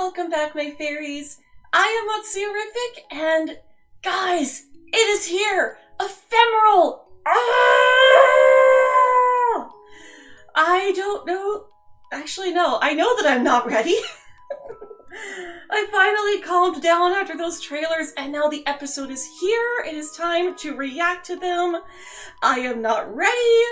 welcome back, my fairies. I am Matsurific, and guys, it is here! Ephemeral! Ah! I don't know. Actually, no, I know that I'm not ready. I finally calmed down after those trailers, and now the episode is here. It is time to react to them. I am not ready,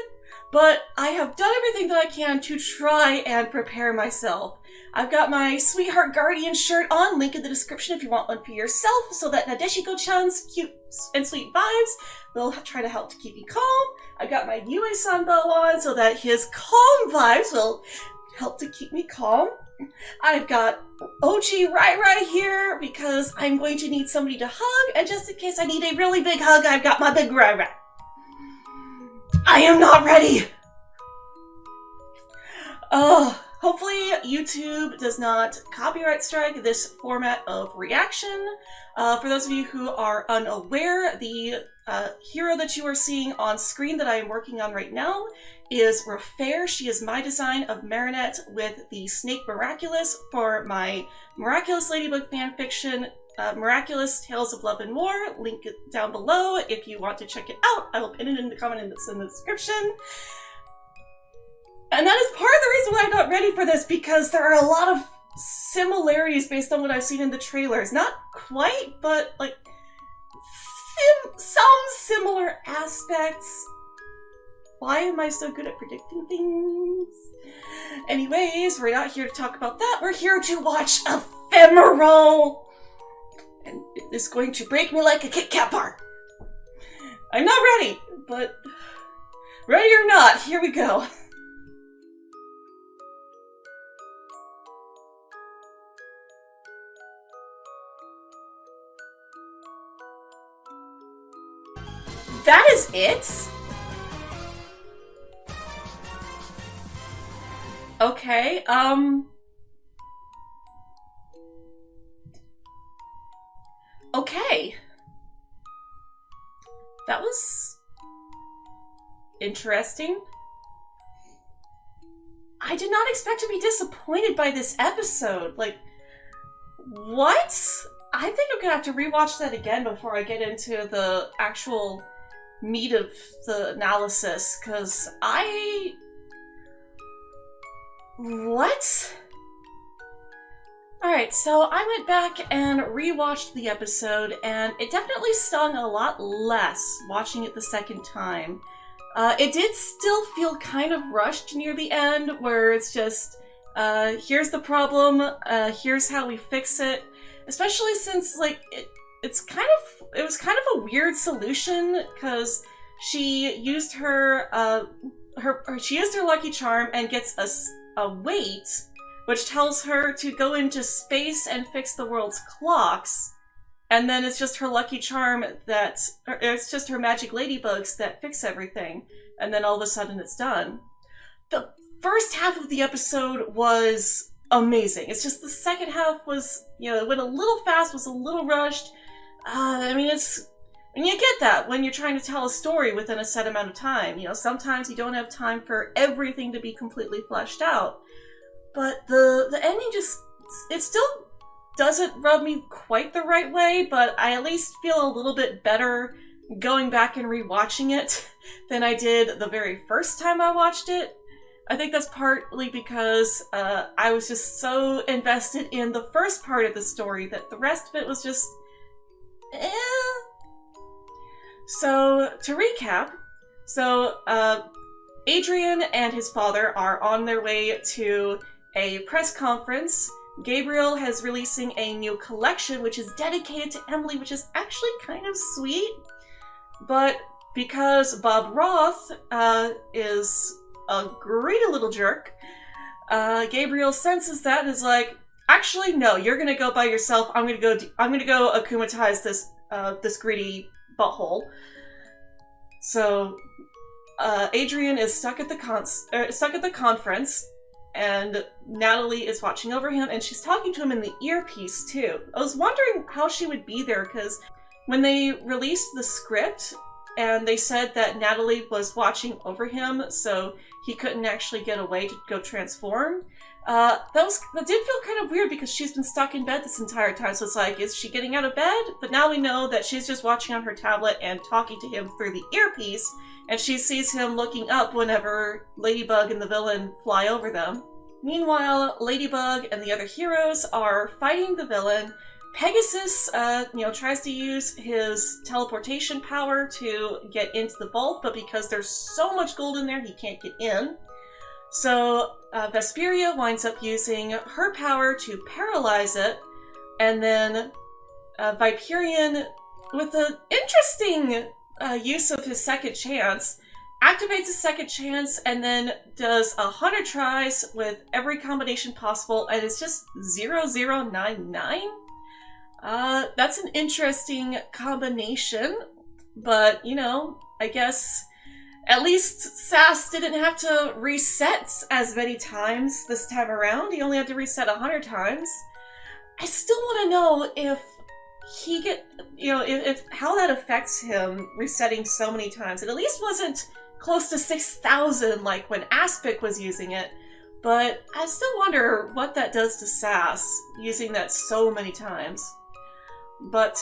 but I have done everything that I can to try and prepare myself. I've got my Sweetheart Guardian shirt on, link in the description if you want one for yourself, so that Nadeshiko-chan's cute and sweet vibes will try to help to keep me calm. I've got my Yue-san bow on, so that his calm vibes will help to keep me calm. I've got OG Rai here, because I'm going to need somebody to hug, and just in case I need a really big hug, I've got my big Rai. I am not ready! Hopefully YouTube does not copyright strike this format of reaction. For those of you who are unaware, the hero that you are seeing on screen that I am working on right now is Refair. She is my design of Marinette with the snake Miraculous for my Miraculous Ladybug fanfiction, Miraculous Tales of Love and War. Link it down below if you want to check it out. I will pin it in the comment in the description. And that is part of the reason why I'm not ready for this, because there are a lot of similarities based on what I've seen in the trailers. Not quite, but like some similar aspects. Why am I so good at predicting things? Anyways, we're not here to talk about that. We're here to watch Ephemeral. And it is going to break me like a Kit Kat bar. I'm not ready, but ready or not, here we go. That is it? Okay, okay. That was interesting. I did not expect to be disappointed by this episode. Like, what? I think I'm gonna have to rewatch that again before I get into the actual meat of the analysis, because what? Alright, so I went back and rewatched the episode, and it definitely stung a lot less watching it the second time. It did still feel kind of rushed near the end, where it's just, here's the problem, here's how we fix it. Especially since, like, it was kind of a weird solution, because she used her lucky charm and gets a weight, which tells her to go into space and fix the world's clocks, and then it's just her lucky charm it's just her magic ladybugs that fix everything, and then all of a sudden it's done. The first half of the episode was amazing. It's just the second half was, it went a little fast, was a little rushed. I mean, and you get that when you're trying to tell a story within a set amount of time. Sometimes you don't have time for everything to be completely fleshed out. But the ending it still doesn't rub me quite the right way, but I at least feel a little bit better going back and rewatching it than I did the very first time I watched it. I think that's partly because I was just so invested in the first part of the story that the rest of it was just So, to recap, Adrian and his father are on their way to a press conference. Gabriel is releasing a new collection which is dedicated to Emily, which is actually kind of sweet. But because Bob Roth is a greedy little jerk, Gabriel senses that and is like, actually, no, you're gonna go by yourself. I'm gonna go akumatize this greedy butthole. So, Adrian is stuck at the conference, and Natalie is watching over him, and she's talking to him in the earpiece too. I was wondering how she would be there, because when they released the script, and they said that Natalie was watching over him, so he couldn't actually get away to go transform. That did feel kind of weird because she's been stuck in bed this entire time, so it's like, is she getting out of bed? But now we know that she's just watching on her tablet and talking to him through the earpiece, and she sees him looking up whenever Ladybug and the villain fly over them. Meanwhile, Ladybug and the other heroes are fighting the villain. Pegasus, tries to use his teleportation power to get into the vault, but because there's so much gold in there, he can't get in. So Vesperia winds up using her power to paralyze it, and then Viperion, with an interesting use of his second chance, activates his second chance and then does 100 tries with every combination possible, and it's just 0099. That's an interesting combination, but, I guess at least Sass didn't have to reset as many times this time around. He only had to reset 100 times. I still want to know if if how that affects him resetting so many times. It at least wasn't close to 6,000 like when Aspic was using it, but I still wonder what that does to Sass, using that so many times. But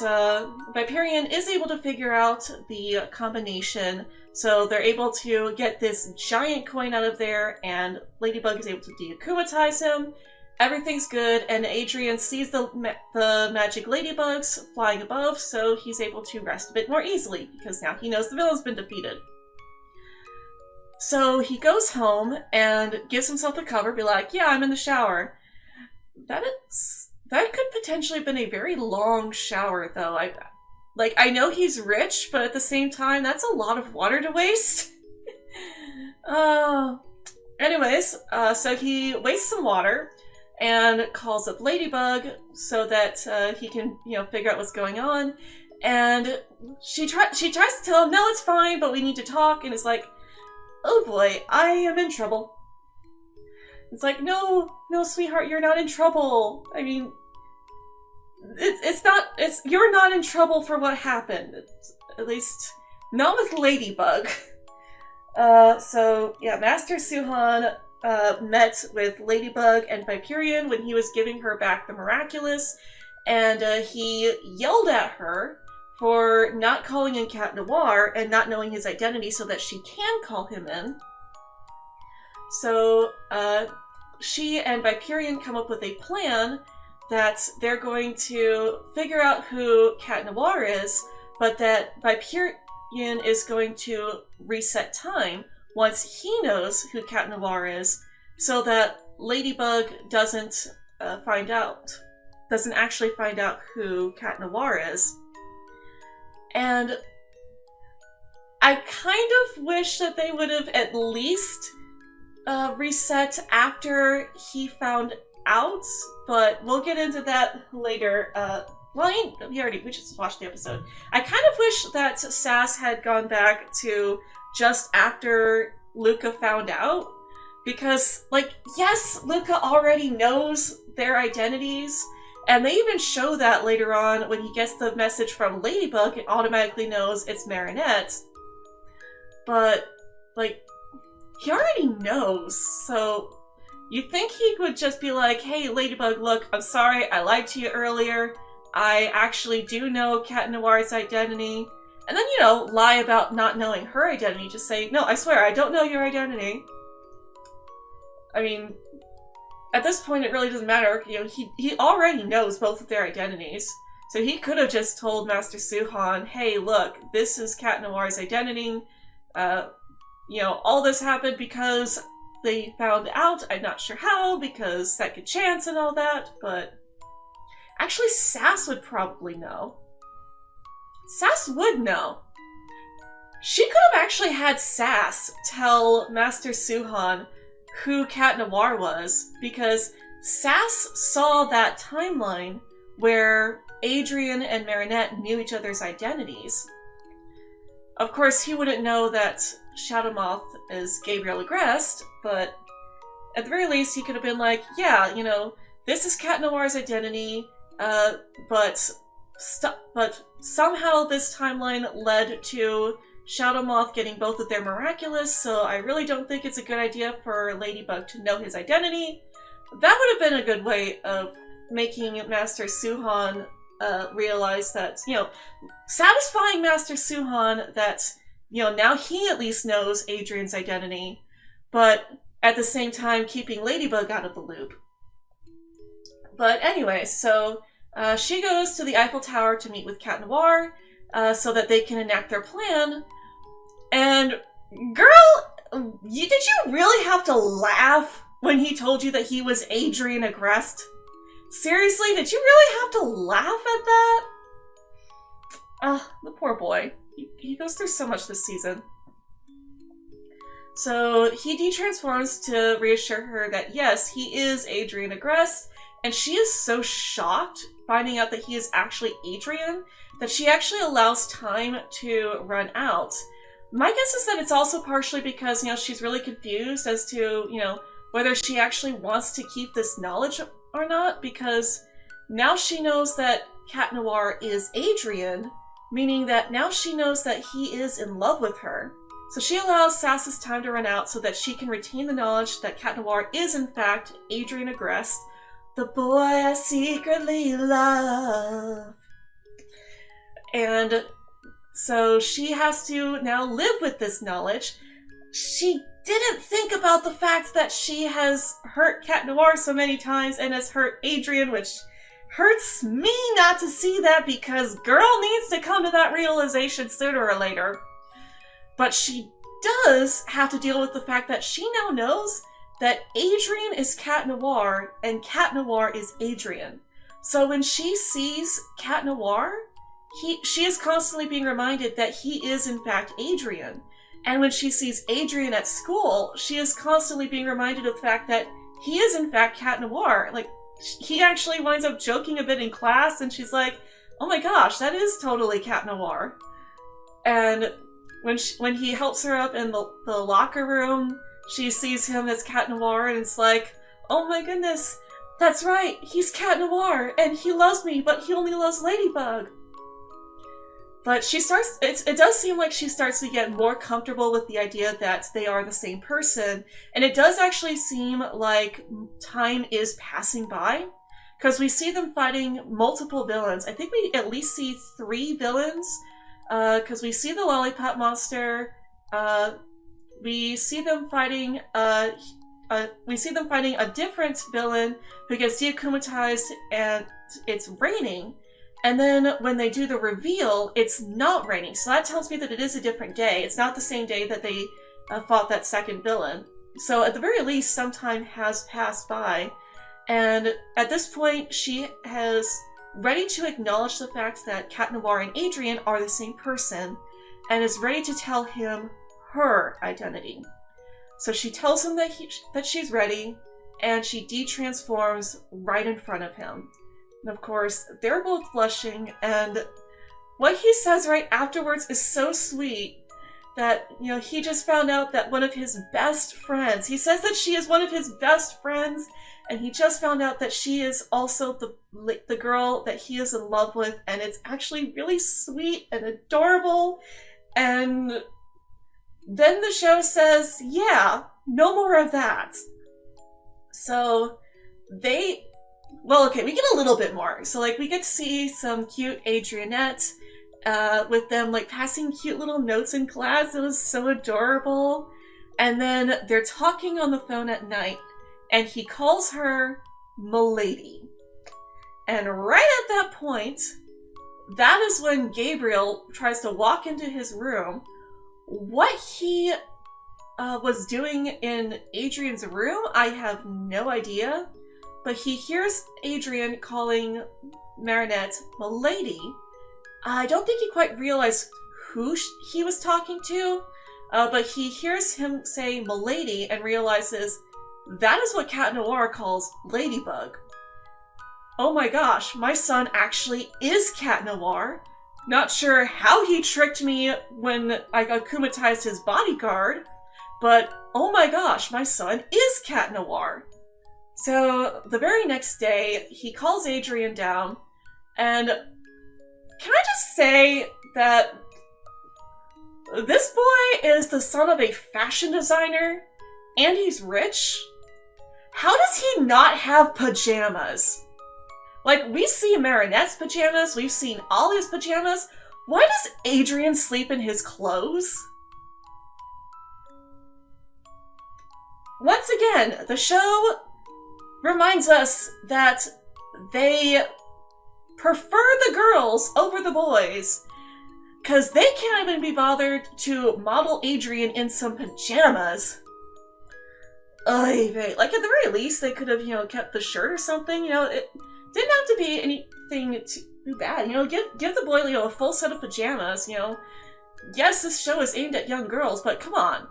Viperion is able to figure out the combination, so they're able to get this giant coin out of there, and Ladybug is able to deakumatize him. Everything's good, and Adrian sees the magic ladybugs flying above, so he's able to rest a bit more easily, because now he knows the villain's been defeated. So he goes home and gives himself a cover, be like, yeah, I'm in the shower. That could potentially have been a very long shower, though. I know he's rich, but at the same time, that's a lot of water to waste. Anyways, so he wastes some water and calls up Ladybug so that he can, figure out what's going on. And she tries to tell him, no, it's fine, but we need to talk. And it's like, oh boy, I am in trouble. It's like, no, sweetheart, you're not in trouble. I mean, you're not in trouble for what happened. At least, not with Ladybug. So, yeah, Master Suhan met with Ladybug and Viperion when he was giving her back the Miraculous, and he yelled at her for not calling in Cat Noir and not knowing his identity so that she can call him in. So, she and Viperion come up with a plan that they're going to figure out who Cat Noir is, but that Viperion is going to reset time once he knows who Cat Noir is, so that Ladybug doesn't actually find out who Cat Noir is. And I kind of wish that they would have at least reset after he found out, but we'll get into that later. We just watched the episode. I kind of wish that Sass had gone back to just after Luca found out, because, yes, Luca already knows their identities, and they even show that later on when he gets the message from Ladybug, it automatically knows it's Marinette. But, he already knows, so you'd think he would just be like, hey, Ladybug, look, I'm sorry, I lied to you earlier. I actually do know Cat Noir's identity. And then, lie about not knowing her identity. Just say, no, I swear, I don't know your identity. I mean, at this point, it really doesn't matter. He already knows both of their identities. So he could have just told Master Suhan, hey, look, this is Cat Noir's identity. All this happened because they found out. I'm not sure how, because second chance and all that, but actually, Sass would probably know. Sass would know. She could have actually had Sass tell Master Suhan who Cat Noir was, because Sass saw that timeline where Adrian and Marinette knew each other's identities. Of course, he wouldn't know that Shadowmoth is Gabriel Agreste, but at the very least, he could have been like, yeah, this is Cat Noir's identity, but somehow this timeline led to Shadowmoth getting both of their Miraculous, so I really don't think it's a good idea for Ladybug to know his identity. that would have been a good way of making Master Suhan realize that, satisfying Master Suhan that, now he at least knows Adrian's identity, but at the same time keeping Ladybug out of the loop. But anyway, so she goes to the Eiffel Tower to meet with Cat Noir so that they can enact their plan. And girl, did you really have to laugh when he told you that he was Adrian Agreste? Seriously, did you really have to laugh at that? The poor boy. He goes through so much this season. So he de-transforms to reassure her that yes, he is Adrian Agreste, and she is so shocked finding out that he is actually Adrian that she actually allows time to run out. My guess is that it's also partially because, she's really confused as to, whether she actually wants to keep this knowledge or not, because now she knows that Cat Noir is Adrian, meaning that now she knows that he is in love with her. So she allows Sass's time to run out so that she can retain the knowledge that Cat Noir is in fact Adrian Agreste, the boy I secretly love. And so she has to now live with this knowledge. She didn't think about the fact that she has hurt Cat Noir so many times and has hurt Adrian, which hurts me not to see that because girl needs to come to that realization sooner or later. But she does have to deal with the fact that she now knows that Adrian is Cat Noir and Cat Noir is Adrian. So when she sees Cat Noir, she is constantly being reminded that he is in fact Adrian. And when she sees Adrian at school, she is constantly being reminded of the fact that he is in fact Cat Noir. Like, he actually winds up joking a bit in class, and she's like, oh my gosh, that is totally Cat Noir. And when he helps her up in the locker room, she sees him as Cat Noir, and it's like, oh my goodness, that's right, he's Cat Noir, and he loves me, but he only loves Ladybug. But it does seem like she starts to get more comfortable with the idea that they are the same person, and it does actually seem like time is passing by, because we see them fighting multiple villains. I think we at least see 3 villains, because we see the Lollipop Monster, we see them fighting a different villain who gets deakumatized and it's raining. And then when they do the reveal, it's not raining. So that tells me that it is a different day. It's not the same day that they fought that second villain. So at the very least, some time has passed by. And at this point, she has ready to acknowledge the fact that Cat Noir and Adrian are the same person, and is ready to tell him her identity. So she tells him that she's ready, and she de-transforms right in front of him. And of course, they're both blushing, and what he says right afterwards is so sweet that, he just found out that one of his best friends, he says that she is one of his best friends, and he just found out that she is also the girl that he is in love with, and it's actually really sweet and adorable. And then the show says, yeah, no more of that. So well, okay, we get a little bit more. So, we get to see some cute Adrianette with them, passing cute little notes in class. It was so adorable. And then they're talking on the phone at night, and he calls her Milady. And right at that point, that is when Gabriel tries to walk into his room. What he was doing in Adrian's room, I have no idea. But he hears Adrian calling Marinette Milady. I don't think he quite realized who he was talking to, but he hears him say Milady and realizes that is what Cat Noir calls Ladybug. Oh my gosh, my son actually is Cat Noir. Not sure how he tricked me when I akumatized his bodyguard, but oh my gosh, my son is Cat Noir. So, the very next day, he calls Adrian down, and can I just say that this boy is the son of a fashion designer, and he's rich? how does he not have pajamas? Like, we see Marinette's pajamas, we've seen Ollie's pajamas. Why does Adrian sleep in his clothes? Once again, the show reminds us that they prefer the girls over the boys, because they can't even be bothered to model Adrian in some pajamas. Like, at the very least, they could have, kept the shirt or something. It didn't have to be anything too bad. Give the boy, a full set of pajamas, Yes, this show is aimed at young girls, but come on.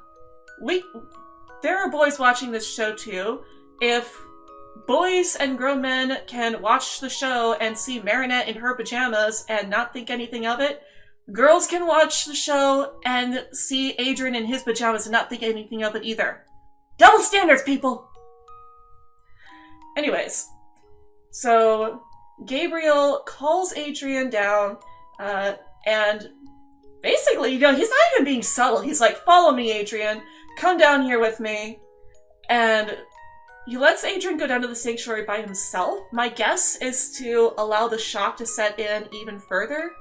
There are boys watching this show, too. If boys and grown men can watch the show and see Marinette in her pajamas and not think anything of it, girls can watch the show and see Adrian in his pajamas and not think anything of it either. Double standards, people! Anyways, so Gabriel calls Adrian down, and basically, he's not even being subtle. He's like, follow me, Adrian. Come down here with me. And he lets Adrian go down to the sanctuary by himself. My guess is to allow the shock to set in even further.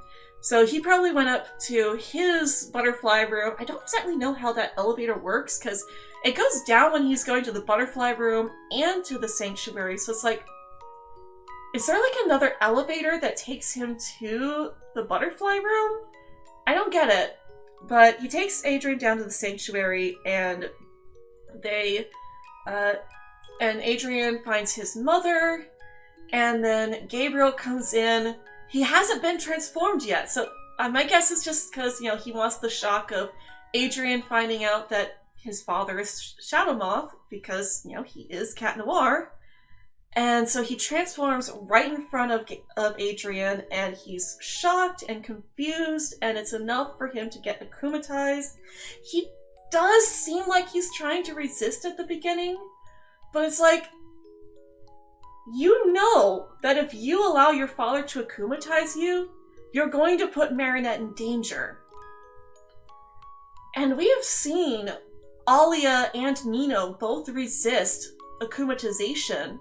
So he probably went up to his butterfly room. I don't exactly know how that elevator works, because it goes down when he's going to the butterfly room and to the sanctuary. So it's like, is there like another elevator that takes him to the butterfly room? I don't get it. But he takes Adrian down to the sanctuary, and and Adrian finds his mother, and then Gabriel comes in. He hasn't been transformed yet, so my guess is just because, he wants the shock of Adrian finding out that his father is Shadow Moth, because, he is Cat Noir. And so he transforms right in front of Adrian, and he's shocked and confused, and it's enough for him to get akumatized. He does seem like he's trying to resist at the beginning, but it's like, that if you allow your father to akumatize you, you're going to put Marinette in danger. And we have seen Alia and Nino both resist akumatization.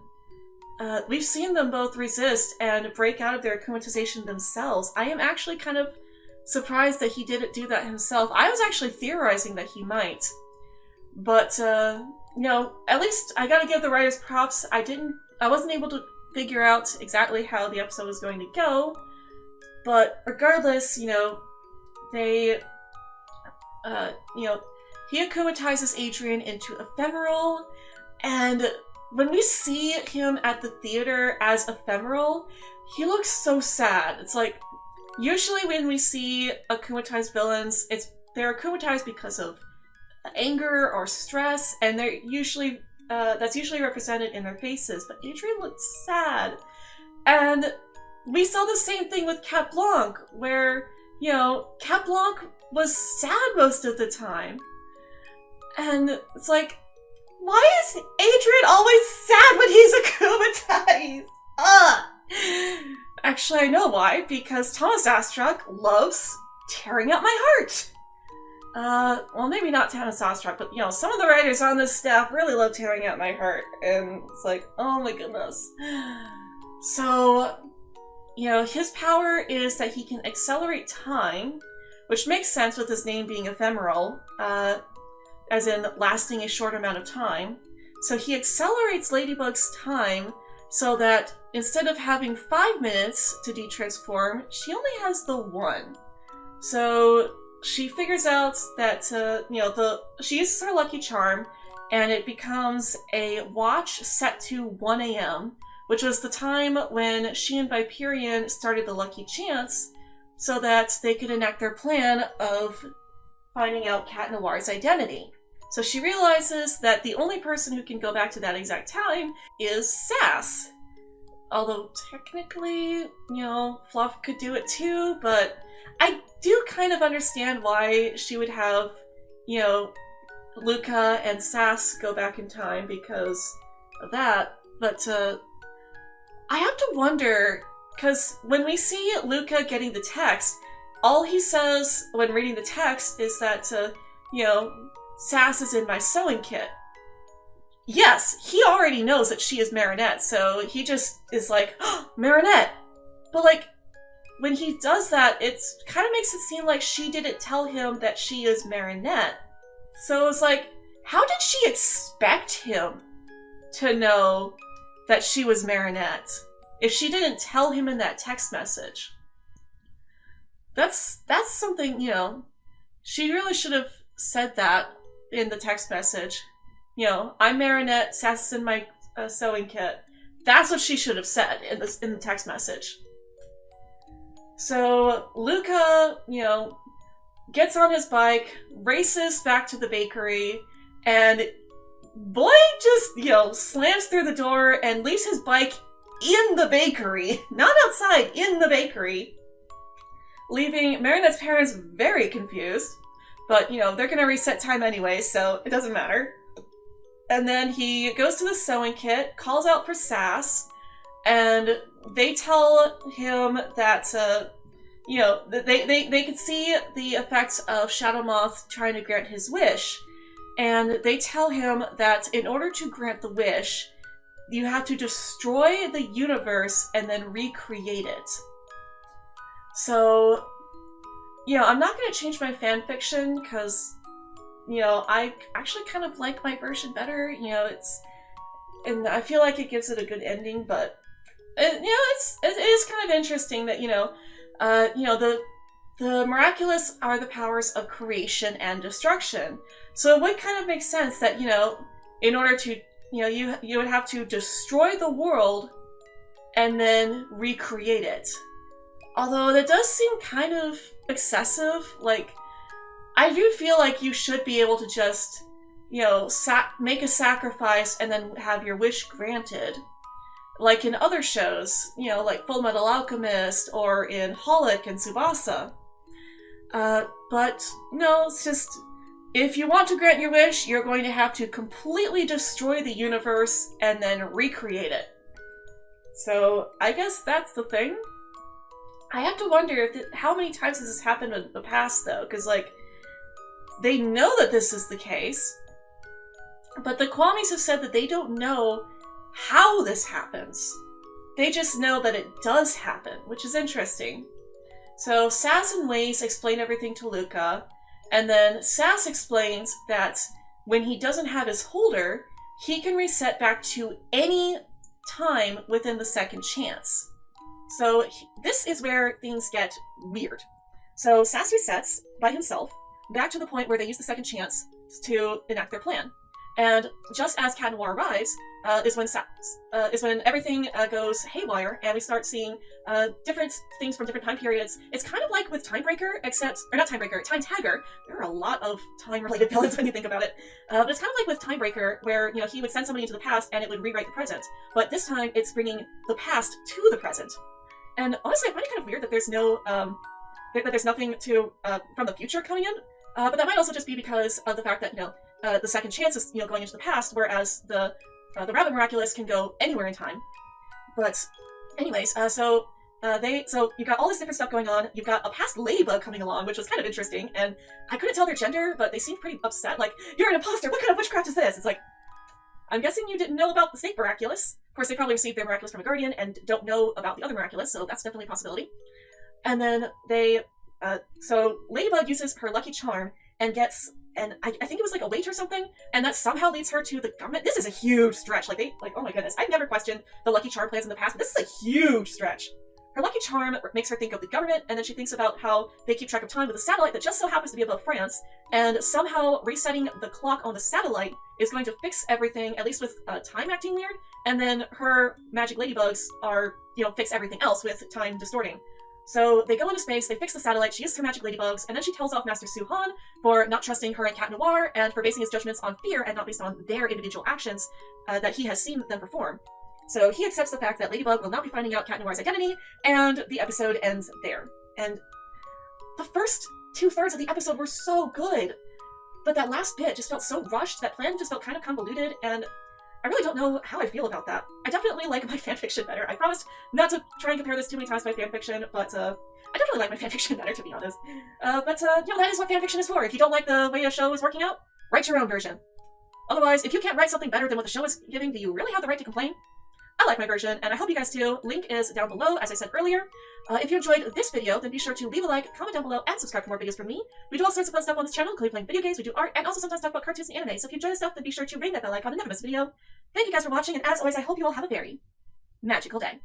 We've seen them both resist and break out of their akumatization themselves. I am actually kind of surprised that he didn't do that himself. I was actually theorizing that he might. But, at least I gotta give the writers props. I wasn't able to figure out exactly how the episode was going to go. But regardless, he akumatizes Adrian into Ephemeral, and when we see him at the theater as Ephemeral, he looks so sad. It's like, usually when we see akumatized villains, they're akumatized because of anger or stress, and they're usually that's usually represented in their faces. But Adrian looks sad, and we saw the same thing with Cat Blanc, where Cat Blanc was sad most of the time, and it's like, why is Adrian always sad when he's akumatized? Actually, I know why. Because Thomas Astruck loves tearing up my heart. Well, maybe not Thomas Astruck, but, some of the writers on this staff really love tearing out my heart. And it's like, oh my goodness. So, his power is that he can accelerate time, which makes sense with his name being Ephemeral. As in lasting a short amount of time. So he accelerates Ladybug's time so that instead of having 5 minutes to detransform, she only has the 1. So she figures out that, she uses her lucky charm, and it becomes a watch set to 1 a.m., which was the time when she and Viperion started the Lucky Chance, so that they could enact their plan of finding out Cat Noir's identity. So she realizes that the only person who can go back to that exact time is Sass. Although technically, Fluff could do it too, but I do kind of understand why she would have, Luca and Sass go back in time because of that. But I have to wonder, because when we see Luca getting the text, all he says when reading the text is that, Sass is in my sewing kit. yes, he already knows that she is Marinette, so he just is like, oh, Marinette! But, like, when he does that, it kind of makes it seem like she didn't tell him that she is Marinette. So it's like, how did she expect him to know that she was Marinette if she didn't tell him in that text message? That's something, you know, she really should have said that in the text message. You know, I'm Marinette, Sass is in my sewing kit. That's what she should have said in the text message. So Luca, you know, gets on his bike, races back to the bakery, and boy just, you know, slams through the door and leaves his bike in the bakery. Not outside, in the bakery. Leaving Marinette's parents very confused. But, you know, they're gonna reset time anyway, so it doesn't matter. And then he goes to the sewing kit, calls out for Sass, and they tell him that, you know, they could see the effects of Shadow Moth trying to grant his wish. And they tell him that in order to grant the wish, you have to destroy the universe and then recreate it. So, you know, I'm not going to change my fanfiction because, you know, I actually kind of like my version better. You know, and I feel like it gives it a good ending, but, you know, it is kind of interesting that, you know, the Miraculous are the powers of creation and destruction. So it would kind of make sense that, you know, in order to, you know, you would have to destroy the world and then recreate it. Although that does seem kind of excessive. Like, I do feel like you should be able to just, you know, make a sacrifice and then have your wish granted. Like in other shows, you know, like Full Metal Alchemist or in Holic and Tsubasa. But no, it's just, if you want to grant your wish, you're going to have to completely destroy the universe and then recreate it. So I guess that's the thing. I have to wonder how many times has this happened in the past, though, because, like, they know that this is the case, but the Kwamis have said that they don't know how this happens. They just know that it does happen, which is interesting. So Sass and Waze explain everything to Luca, and then Sass explains that when he doesn't have his holder, he can reset back to any time within the second chance. So this is where things get weird. So Sass resets by himself back to the point where they use the second chance to enact their plan. And just as Cat Noir arrives, is when everything goes haywire, and we start seeing different things from different time periods. It's kind of like with Timebreaker, Time Tagger. There are a lot of time-related villains when you think about it. But it's kind of like with Timebreaker, where, you know, he would send somebody into the past and it would rewrite the present. But this time, it's bringing the past to the present. And honestly, I find it kind of weird that there's no, that there's nothing to from the future coming in. But that might also just be because of the fact that, you know, the second chance is, you know, going into the past, whereas the Rabbit Miraculous can go anywhere in time. But anyways, so you've got all this different stuff going on. You've got a past Ladybug coming along, which was kind of interesting, and I couldn't tell their gender, but they seemed pretty upset. Like, you're an imposter. What kind of witchcraft is this? It's like, I'm guessing you didn't know about the Snake Miraculous. Of course, they probably received their Miraculous from a Guardian and don't know about the other Miraculous, so that's definitely a possibility. And then so Ladybug uses her lucky charm and gets, and I think it was like a weight or something, and that somehow leads her to the government. This is a huge stretch. Like, oh my goodness, I've never questioned the lucky charm plans in the past, but this is a huge stretch. Her lucky charm makes her think of the government, and then she thinks about how they keep track of time with a satellite that just so happens to be above France, and somehow resetting the clock on the satellite is going to fix everything, at least with time acting weird, and then her magic ladybugs are, you know, fix everything else with time distorting. So they go into space, they fix the satellite, she uses her magic ladybugs, and then she tells off Master Suhan for not trusting her and Cat Noir, and for basing his judgments on fear and not based on their individual actions that he has seen them perform. So he accepts the fact that Ladybug will not be finding out Cat Noir's identity, and the episode ends there. And the first 2/3 of the episode were so good, but that last bit just felt so rushed, that plan just felt kind of convoluted, and I really don't know how I feel about that. I definitely like my fanfiction better. I promised not to try and compare this too many times to my fanfiction, but I definitely like my fanfiction better, to be honest. You know, that is what fanfiction is for. If you don't like the way a show is working out, write your own version. Otherwise, if you can't write something better than what the show is giving, do you really have the right to complain? I like my version, and I hope you guys do. Link is down below, as I said earlier. If you enjoyed this video, then be sure to leave a like, comment down below, and subscribe for more videos from me. We do all sorts of fun stuff on this channel, including playing video games, we do art, and also sometimes talk about cartoons and anime. So if you enjoy this stuff, then be sure to ring that bell icon and never miss a video. Thank you guys for watching, and as always, I hope you all have a very magical day.